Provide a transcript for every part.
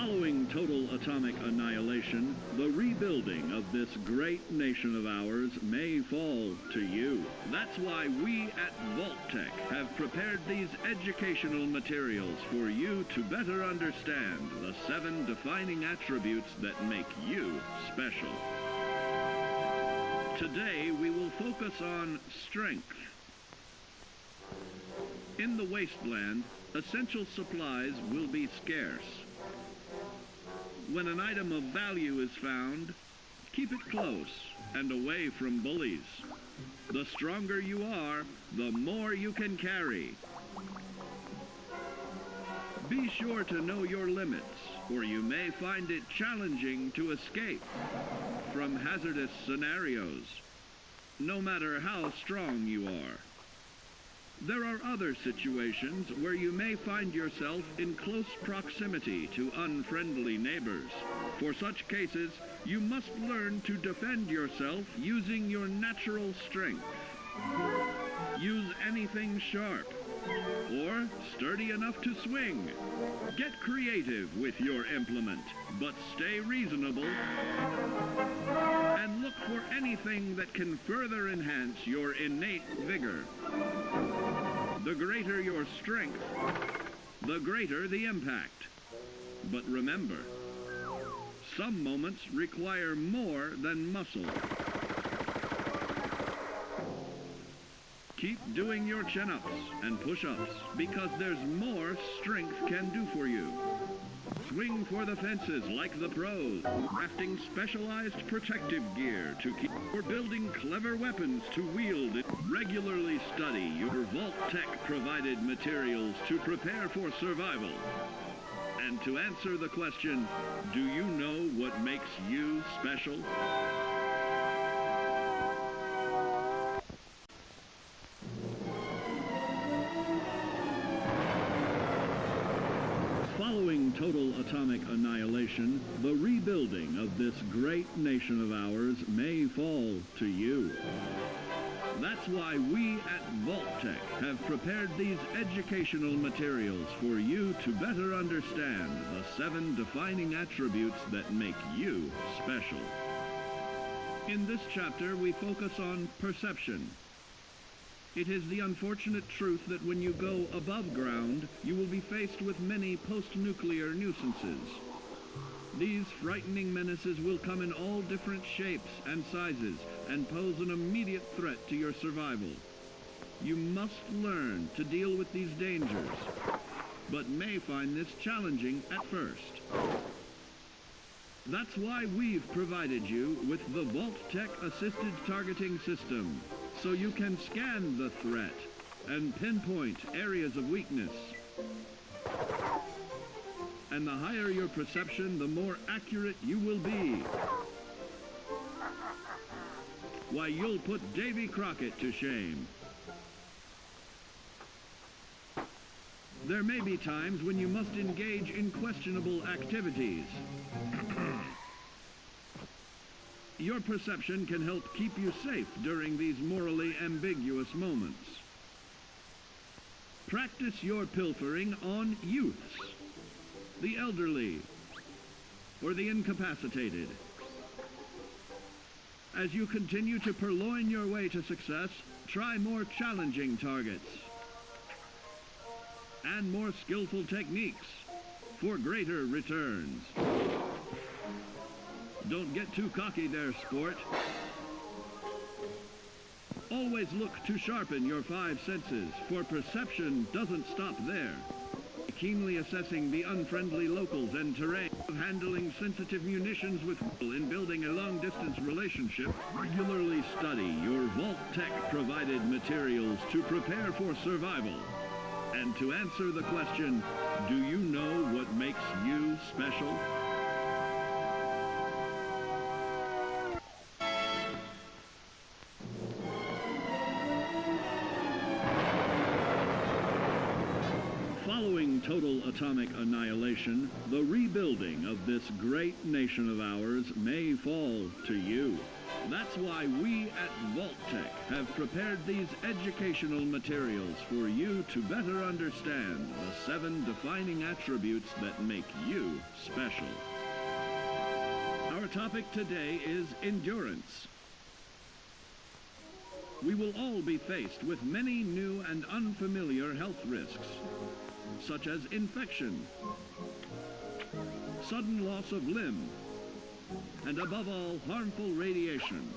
Following total atomic annihilation, the rebuilding of this great nation of ours may fall to you. That's why we at Vault-Tec have prepared these educational materials for you to better understand the 7 defining attributes that make you special. Today we will focus on strength. In the wasteland, essential supplies will be scarce. When an item of value is found, keep it close and away from bullies. The stronger you are, the more you can carry. Be sure to know your limits, or you may find it challenging to escape from hazardous scenarios, no matter how strong you are. There are other situations where you may find yourself in close proximity to unfriendly neighbors. For such cases, you must learn to defend yourself using your natural strength. Use anything sharp or sturdy enough to swing. Get creative with your implement, but stay reasonable. And look for anything that can further enhance your innate vigor. The greater your strength, the greater the impact. But remember, some moments require more than muscle. Keep doing your chin-ups and push-ups because there's more strength can do for you. Swing for the fences like the pros, crafting specialized protective gear to keep, or building clever weapons to wield it. Regularly study your Vault-Tec provided materials to prepare for survival. And to answer the question, do you know what makes you special? Following total atomic annihilation, the rebuilding of this great nation of ours may fall to you. That's why we at Vault-Tec have prepared these educational materials for you to better understand the 7 defining attributes that make you special. In this chapter, we focus on perception. It is the unfortunate truth that when you go above ground, you will be faced with many post-nuclear nuisances. These frightening menaces will come in all different shapes and sizes and pose an immediate threat to your survival. You must learn to deal with these dangers, but may find this challenging at first. That's why we've provided you with the Vault-Tec Assisted Targeting System, so you can scan the threat and pinpoint areas of weakness. And the higher your perception, the more accurate you will be. Why, you'll put Davy Crockett to shame. There may be times when you must engage in questionable activities. Your perception can help keep you safe during these morally ambiguous moments. Practice your pilfering on youths, the elderly, or the incapacitated. As you continue to purloin your way to success, try more challenging targets and more skillful techniques for greater returns. Don't get too cocky there, sport. Always look to sharpen your 5 senses, for perception doesn't stop there. Keenly assessing the unfriendly locals and terrain, handling sensitive munitions with in building a long-distance relationship. Regularly study your Vault-Tec provided materials to prepare for survival. And to answer the question, do you know what makes you special? Following total atomic annihilation, the rebuilding of this great nation of ours may fall to you. That's why we at Vault-Tec have prepared these educational materials for you to better understand the 7 defining attributes that make you special. Our topic today is endurance. We will all be faced with many new and unfamiliar health risks, such as infection, sudden loss of limb, and above all, harmful radiation.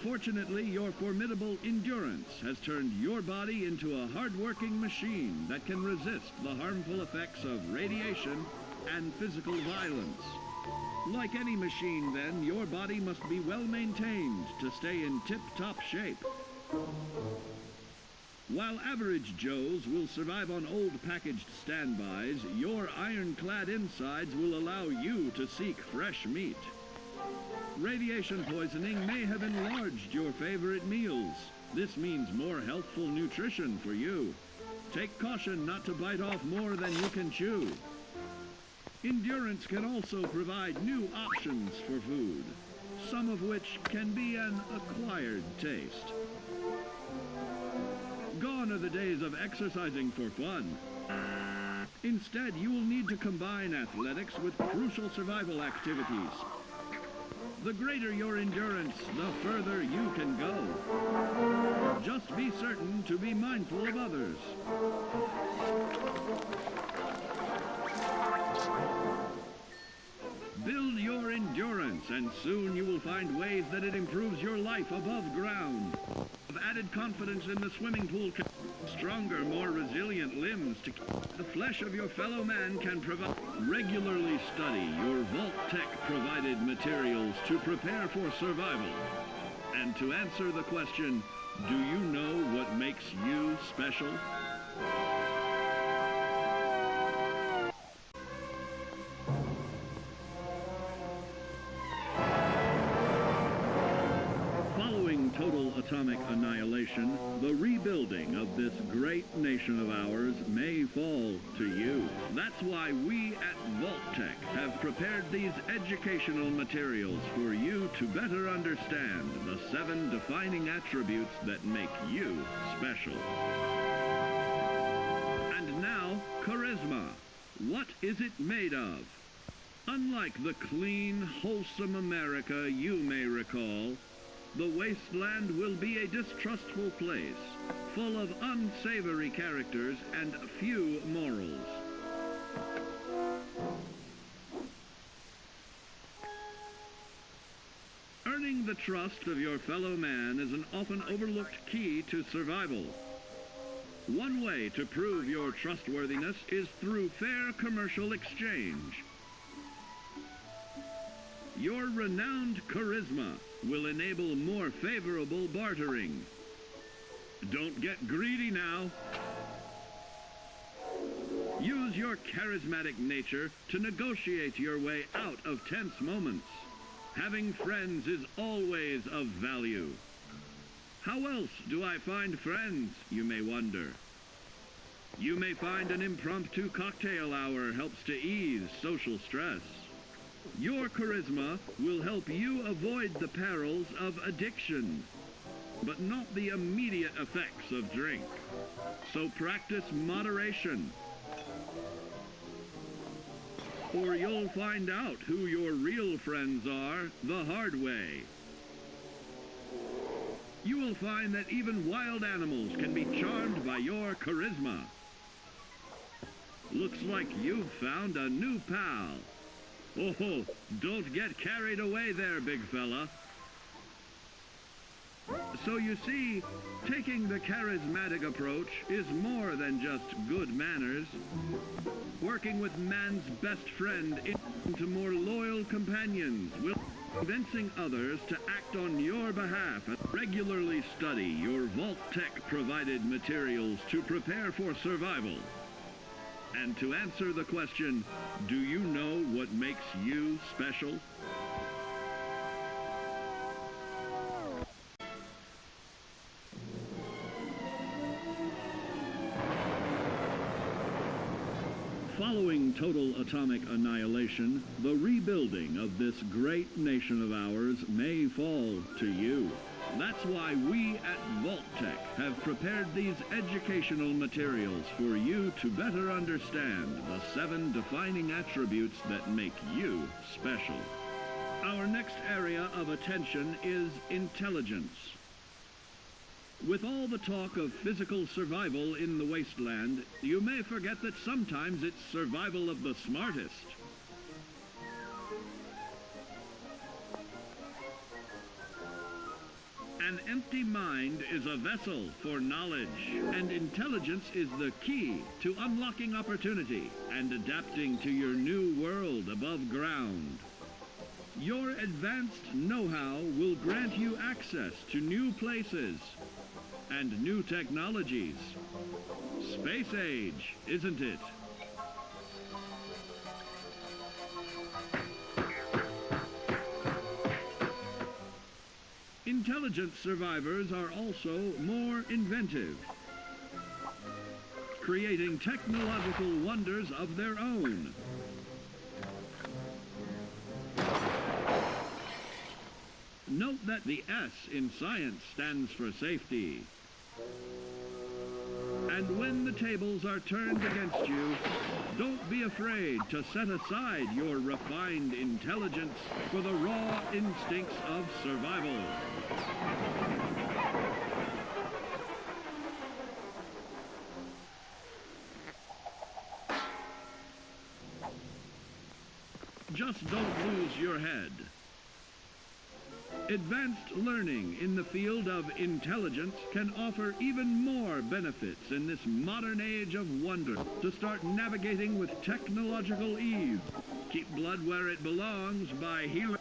Fortunately, your formidable endurance has turned your body into a hard-working machine that can resist the harmful effects of radiation and physical violence. Like any machine, then, your body must be well maintained to stay in tip-top shape. While average Joes will survive on old packaged standbys, your ironclad insides will allow you to seek fresh meat. Radiation poisoning may have enlarged your favorite meals. This means more healthful nutrition for you. Take caution not to bite off more than you can chew. Endurance can also provide new options for food, some of which can be an acquired taste. Gone are the days of exercising for fun. Instead, you will need to combine athletics with crucial survival activities. The greater your endurance, the further you can go. Just be certain to be mindful of others. Build your endurance, and soon you will find ways that it improves your life above ground. Added confidence in the swimming pool, stronger, more resilient limbs to the flesh of your fellow man can provide. Regularly study your Vault-Tec provided materials to prepare for survival. And to answer the question, do you know what makes you special? Total atomic annihilation, the rebuilding of this great nation of ours may fall to you. That's why we at Vault-Tec have prepared these educational materials for you to better understand the 7 defining attributes that make you special. And now, charisma. What is it made of? Unlike the clean, wholesome America you may recall, the wasteland will be a distrustful place, full of unsavory characters and few morals. Earning the trust of your fellow man is an often overlooked key to survival. One way to prove your trustworthiness is through fair commercial exchange. Your renowned charisma will enable more favorable bartering. Don't get greedy now. Use your charismatic nature to negotiate your way out of tense moments. Having friends is always of value. How else do I find friends, you may wonder? You may find an impromptu cocktail hour helps to ease social stress. Your charisma will help you avoid the perils of addiction, but not the immediate effects of drink. So practice moderation, or you'll find out who your real friends are the hard way. You will find that even wild animals can be charmed by your charisma. Looks like you've found a new pal. Oh, don't get carried away there, big fella. So you see, taking the charismatic approach is more than just good manners. Working with man's best friend into more loyal companions will convincing others to act on your behalf. Regularly study your Vault-Tec provided materials to prepare for survival. And to answer the question, do you know what makes you special? Following total atomic annihilation, the rebuilding of this great nation of ours may fall to you. That's why we at Vault-Tec have prepared these educational materials for you to better understand the 7 defining attributes that make you special. Our next area of attention is intelligence. With all the talk of physical survival in the wasteland, you may forget that sometimes it's survival of the smartest. An empty mind is a vessel for knowledge, and intelligence is the key to unlocking opportunity and adapting to your new world above ground. Your advanced know-how will grant you access to new places and new technologies. Space age, isn't it? Intelligent survivors are also more inventive, creating technological wonders of their own. Note that the S in science stands for safety. And when the tables are turned against you, don't be afraid to set aside your refined intelligence for the raw instincts of survival. Just don't lose your head. Advanced learning in the field of intelligence can offer even more benefits in this modern age of wonder. To start navigating with technological ease, keep blood where it belongs by healing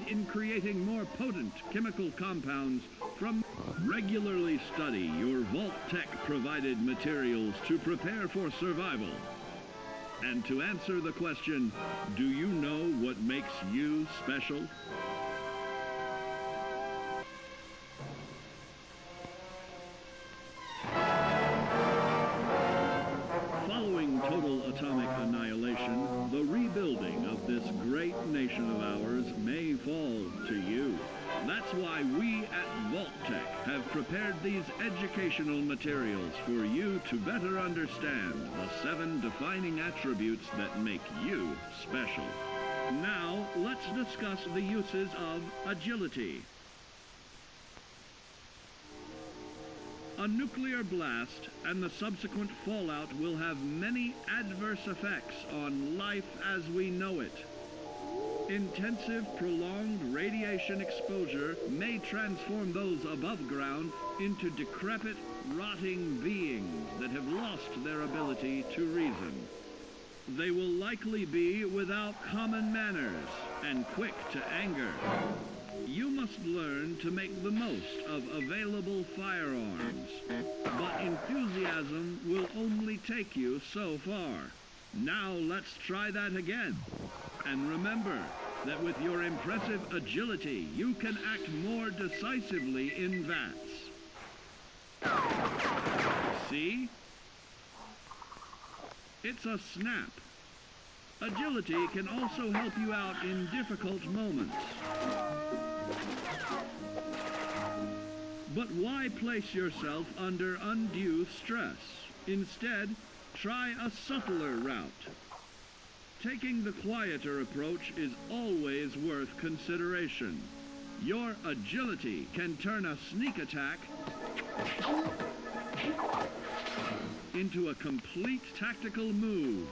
in creating more potent chemical compounds from. Regularly study your Vault-Tec provided materials to prepare for survival. And to answer the question, do you know what makes you special? Following total atomic annihilation, the rebuilding of this great nation of ours may fall to you. That's why we at Vault-Tec have prepared these educational materials for you to better understand the 7 defining attributes that make you special. Now, let's discuss the uses of agility. A nuclear blast and the subsequent fallout will have many adverse effects on life as we know it. Intensive, prolonged radiation exposure may transform those above ground into decrepit, rotting beings that have lost their ability to reason. They will likely be without common manners and quick to anger. You must learn to make the most of available firearms, but enthusiasm will only take you so far. Now let's try that again. And remember that with your impressive agility, you can act more decisively in vats. See? It's a snap. Agility can also help you out in difficult moments. But why place yourself under undue stress? Instead, try a subtler route. Taking the quieter approach is always worth consideration. Your agility can turn a sneak attack into a complete tactical move.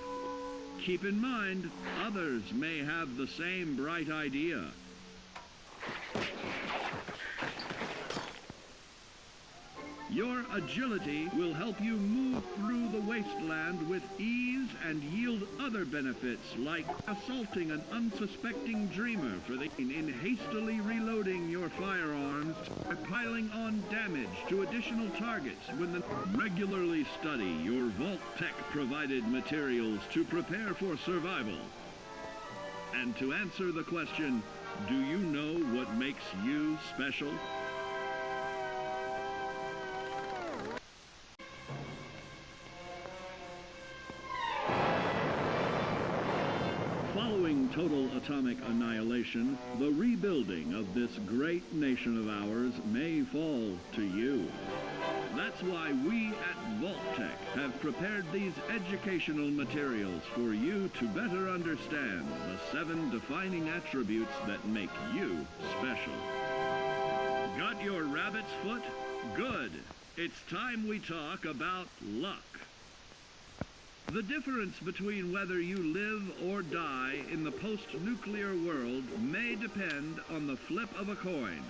Keep in mind, others may have the same bright idea. Your agility will help you move through the wasteland with ease and yield other benefits like assaulting an unsuspecting dreamer in hastily reloading your firearms or piling on damage to additional targets when the regularly study your Vault-Tec provided materials to prepare for survival. And to answer the question, do you know what makes you special? total atomic annihilation, the rebuilding of this great nation of ours may fall to you. That's why we at Vault-Tec have prepared these educational materials for you to better understand the 7 defining attributes that make you special. Got your rabbit's foot? Good. It's time we talk about luck. The difference between whether you live or die in the post-nuclear world may depend on the flip of a coin.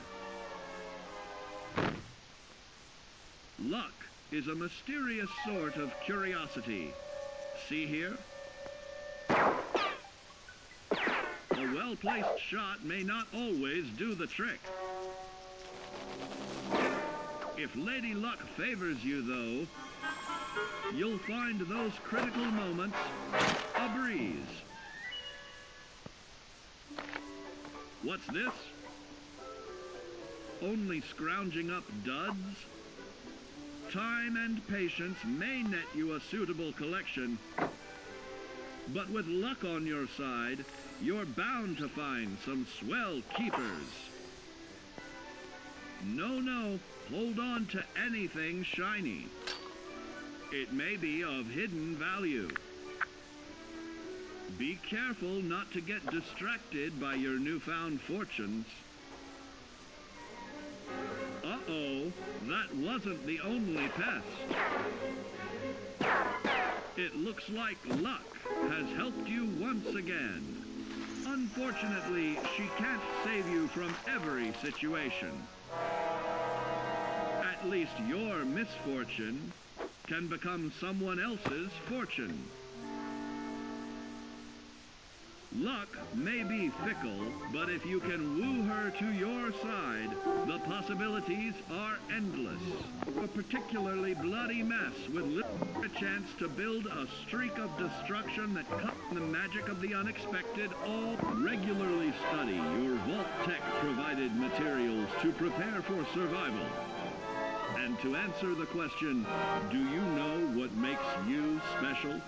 Luck is a mysterious sort of curiosity. See here? A well-placed shot may not always do the trick. If Lady Luck favors you, though, you'll find those critical moments a breeze. What's this? Only scrounging up duds? Time and patience may net you a suitable collection, but with luck on your side, you're bound to find some swell keepers. No, hold on to anything shiny. It may be of hidden value. Be careful not to get distracted by your newfound fortunes. Uh-oh, that wasn't the only pest. It looks like luck has helped you once again. Unfortunately, she can't save you from every situation. At least your misfortune can become someone else's fortune. Luck may be fickle, but if you can woo her to your side, the possibilities are endless. A particularly bloody mess with little chance to build a streak of destruction that cuts the magic of the unexpected. All regularly study your Vault-Tec provided materials to prepare for survival. And to answer the question, do you know what makes you special?